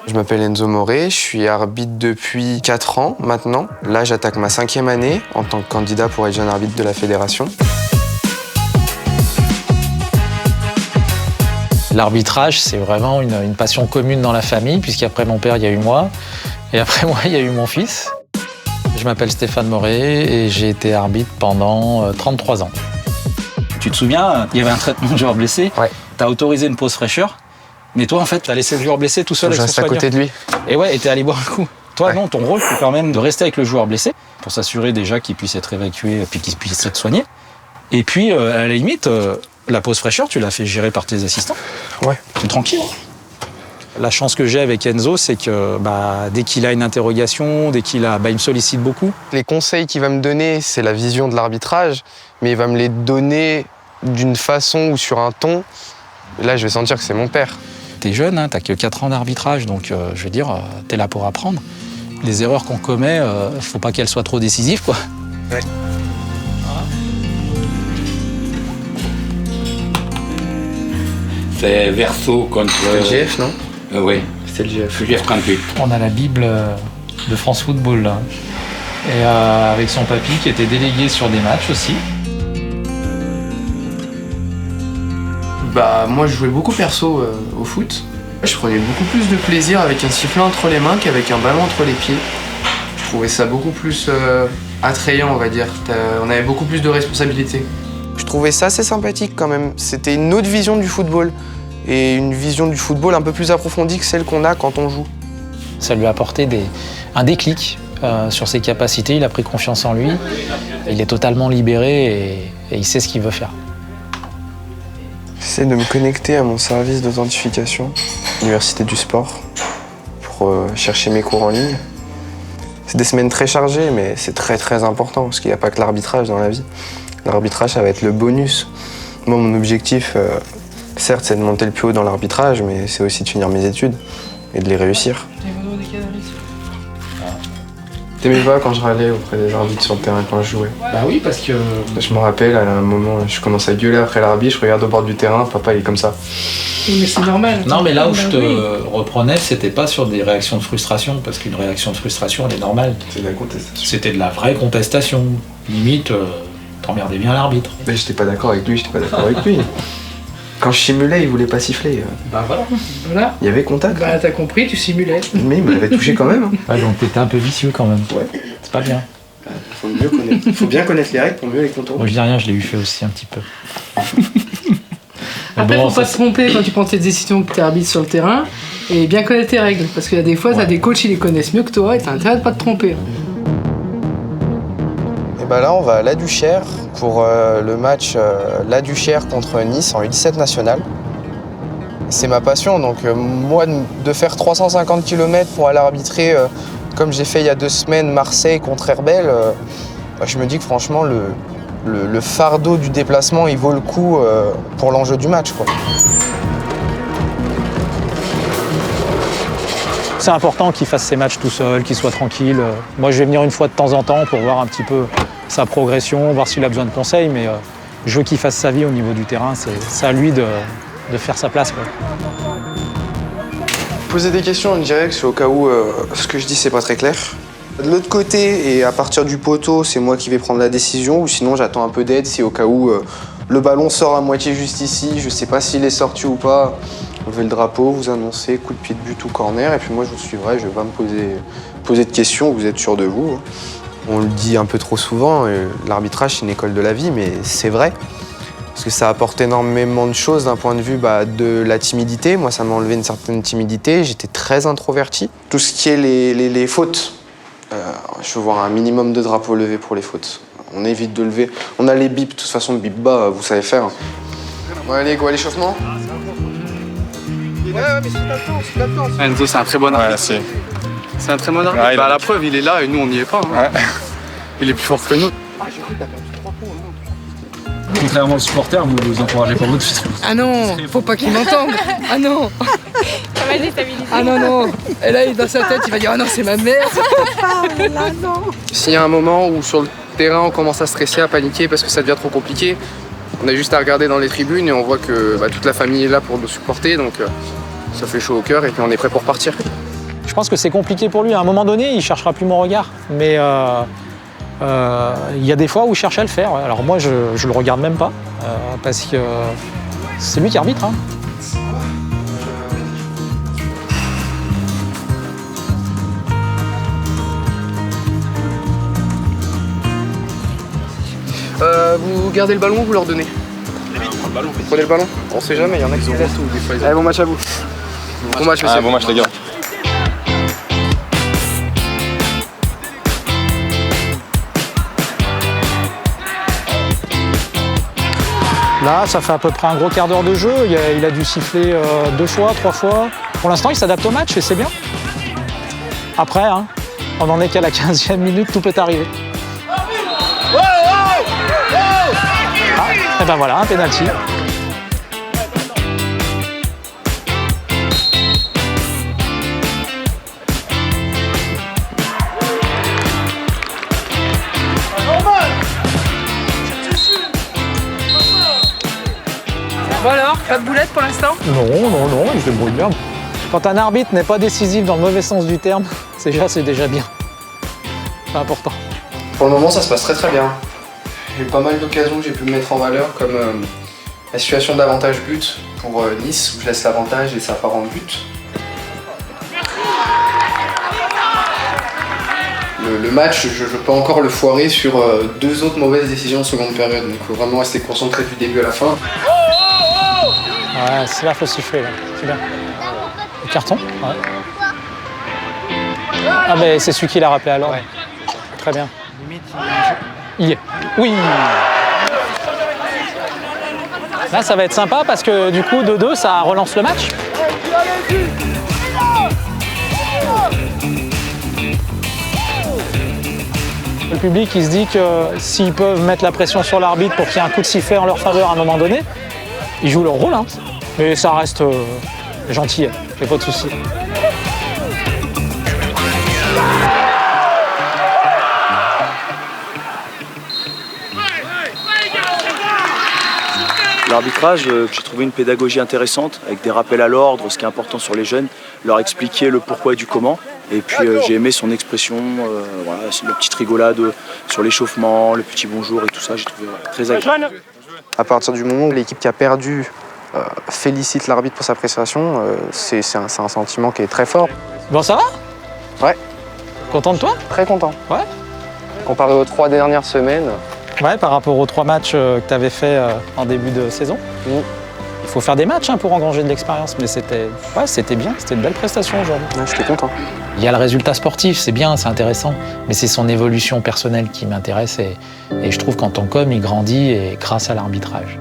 Je m'appelle Enzo Moré, je suis arbitre depuis 4 ans maintenant. Là, j'attaque ma 5e année en tant que candidat pour être jeune arbitre de la fédération. L'arbitrage, c'est vraiment une passion commune dans la famille, puisqu'après mon père, il y a eu moi, et après moi, il y a eu mon fils. Je m'appelle Stéphane Moré et j'ai été arbitre pendant 33 ans. Tu te souviens, il y avait un traitement de joueur blessé, Ouais. tu as autorisé une pause fraîcheur, mais toi, en fait, tu as laissé le joueur blessé tout seul Je avec reste son à soigneur. côté de lui. Et ouais, et t'es allé boire un coup. Toi, Ouais. non, ton rôle, c'est quand même de rester avec le joueur blessé pour s'assurer déjà qu'il puisse être évacué puis qu'il puisse être soigné. Et puis, à la limite, la pause fraîcheur, tu l'as fait gérer par tes assistants. Ouais. C'est tranquille. La chance que j'ai avec Enzo, c'est que dès qu'il a une interrogation, dès qu'il a, il me sollicite beaucoup. Les conseils qu'il va me donner, c'est la vision de l'arbitrage, mais il va me les donner d'une façon ou sur un ton. Et là, je vais sentir que c'est mon père. T'es jeune, hein, t'as que 4 ans d'arbitrage, donc je veux dire, t'es là pour apprendre. Les erreurs qu'on commet, faut pas qu'elles soient trop décisives, quoi. Ouais. C'est Verso contre... C'est le GF, non? Oui, C'est le GF. GF 38. On a la Bible de France Football, là. Et avec son papy qui était délégué sur des matchs aussi. Moi, je jouais beaucoup perso au foot. Je prenais beaucoup plus de plaisir avec un sifflet entre les mains qu'avec un ballon entre les pieds. Je trouvais ça beaucoup plus attrayant, on va dire. On avait beaucoup plus de responsabilités. Je trouvais ça assez sympathique quand même. C'était une autre vision du football. Et une vision du football un peu plus approfondie que celle qu'on a quand on joue. Ça lui a apporté un déclic sur ses capacités. Il a pris confiance en lui. Il est totalement libéré et il sait ce qu'il veut faire. J'essaie de me connecter à mon service d'authentification, l'Université du Sport, pour chercher mes cours en ligne. C'est des semaines très chargées, mais c'est très très important, parce qu'il n'y a pas que l'arbitrage dans la vie. L'arbitrage, ça va être le bonus. Moi, mon objectif, certes, c'est de monter le plus haut dans l'arbitrage, mais c'est aussi de finir mes études et de les réussir. T'aimais pas quand je râlais auprès des arbitres sur le terrain quand je jouais? Bah oui, parce que... Je me rappelle, à un moment, je commence à gueuler après l'arbitre, je regarde au bord du terrain, papa il est comme ça. Oui, mais c'est normal. Non, mais là où je te Oui. reprenais, c'était pas sur des réactions de frustration, parce qu'une réaction de frustration, elle est normale. C'est de la contestation. C'était de la vraie contestation. Limite, t'emmerdais bien l'arbitre. Mais j'étais pas d'accord avec lui, j'étais pas d'accord avec lui. Quand je simulais, il voulait pas siffler. Bah voilà. Voilà. Il y avait contact. Bah, t'as compris, tu simulais. Mais il m'avait touché quand même. Ouais, donc t'étais un peu vicieux quand même. Ouais. C'est pas bien. Faut bien connaître les règles pour mieux les contourner. Moi je dis rien, je l'ai eu fait aussi un petit peu. Mais Après, bon, faut pas ça, se tromper quand tu prends tes décisions que t'es arbitre sur le terrain et bien connaître tes règles. Parce qu'il y a des fois, t'as des coachs qui les connaissent mieux que toi et t'as intérêt de pas te tromper. Et bah là, on va à La Duchère pour le match La Duchère contre Nice en U17 national. C'est ma passion, donc moi, de faire 350 km pour aller arbitrer, comme j'ai fait il y a 2 semaines Marseille contre Herbel, je me dis que franchement, le fardeau du déplacement, il vaut le coup pour l'enjeu du match, quoi. c'est important qu'il fasse ses matchs tout seul, qu'il soit tranquille. Moi je vais venir une fois de temps en temps pour voir un petit peu sa progression, voir s'il a besoin de conseils, mais je veux qu'il fasse sa vie au niveau du terrain, c'est à lui de faire sa place, quoi. Poser des questions, on dirait que c'est au cas où ce que je dis c'est pas très clair. De l'autre côté, et à partir du poteau, c'est moi qui vais prendre la décision, ou sinon j'attends un peu d'aide si au cas où le ballon sort à moitié juste ici, je sais pas s'il est sorti ou pas. Levez le drapeau, vous annoncez coup de pied de but ou corner, et puis moi je vous suivrai, je vais pas me poser de questions, vous êtes sûr de vous. On le dit un peu trop souvent, l'arbitrage c'est une école de la vie, mais c'est vrai. Parce que ça apporte énormément de choses d'un point de vue de la timidité. Moi, ça m'a enlevé une certaine timidité. J'étais très introverti. Tout ce qui est les fautes, je veux voir un minimum de drapeaux levés pour les fautes. On évite de lever. On a les bips, de toute façon, bip bas, vous savez faire. Bon, allez, go à l'échauffement. Enzo, c'est un très bon arbitre. C'est un très bon arbitre. La preuve, il est là et nous, on n'y est pas. Hein. Ouais. Il est plus fort que nous. Contrairement aux supporters, vous ne encouragez pas votre fils. Ah non, faut pas qu'il m'entende. Ah non. Ça va déstabiliser. Ah non, non. Et là, dans sa tête, il va dire ah non, c'est ma mère. S'il y a un moment où sur le terrain, on commence à stresser, à paniquer parce que ça devient trop compliqué, on a juste à regarder dans les tribunes et on voit que toute la famille est là pour nous supporter. Donc ça fait chaud au cœur et puis on est prêt pour partir. Je pense que c'est compliqué pour lui. À un moment donné, il ne cherchera plus mon regard. Mais il y a des fois où il cherche à le faire. Alors moi, je ne le regarde même pas, parce que c'est lui qui arbitre. Hein. Vous gardez le ballon ou vous leur donnez? Vous prenez le ballon? On sait jamais, il y en a qui sont tout. Allez, bon match à vous. Bon match, monsieur. Bon match, les gars. Là, ça fait à peu près un gros quart d'heure de jeu. Il a dû siffler 2 fois, 3 fois. Pour l'instant, il s'adapte au match et c'est bien. Après, hein, on n'en est qu'à la 15e minute, tout peut arriver. Et ben voilà, un penalty. Bon alors, pas de boulette pour l'instant? Non, il se débrouille bien. Quand un arbitre n'est pas décisif dans le mauvais sens du terme, c'est déjà bien. C'est important. Pour le moment, ça se passe très très bien. J'ai eu pas mal d'occasions que j'ai pu me mettre en valeur, comme la situation d'avantage but pour Nice, où je laisse l'avantage et ça part en but. Le match, je peux encore le foirer sur 2 autres mauvaises décisions en seconde période, donc il faut vraiment rester concentré du début à la fin. Ouais, c'est là, faut siffler, là. C'est bien. Le carton? Ouais. Ah, mais c'est celui qui l'a rappelé alors. Ouais. Très bien. Il y est. Oui! Là, ça va être sympa parce que du coup, 2-2, ça relance le match. Le public, il se dit que s'ils peuvent mettre la pression sur l'arbitre pour qu'il y ait un coup de sifflet en leur faveur à un moment donné, ils jouent leur rôle. Hein. Mais ça reste gentil, j'ai pas de soucis. L'arbitrage, j'ai trouvé une pédagogie intéressante, avec des rappels à l'ordre, ce qui est important sur les jeunes, leur expliquer le pourquoi et du comment. Et puis j'ai aimé son expression, voilà, la petite rigolade sur l'échauffement, le petit bonjour et tout ça, j'ai trouvé très agréable. À partir du moment où l'équipe qui a perdu félicite l'arbitre pour sa prestation, c'est un sentiment qui est très fort. Bon, ça va? Ouais. Content de toi? Très content. Ouais. Comparé aux 3 dernières semaines. Ouais, par rapport aux 3 matchs que tu avais fait en début de saison. Il faut faire des matchs hein, pour engranger de l'expérience, mais c'était bien, c'était une belle prestation aujourd'hui. Ouais, j'étais content. Il y a le résultat sportif, c'est bien, c'est intéressant, mais c'est son évolution personnelle qui m'intéresse et je trouve qu'en tant qu'homme, il grandit et grâce à l'arbitrage.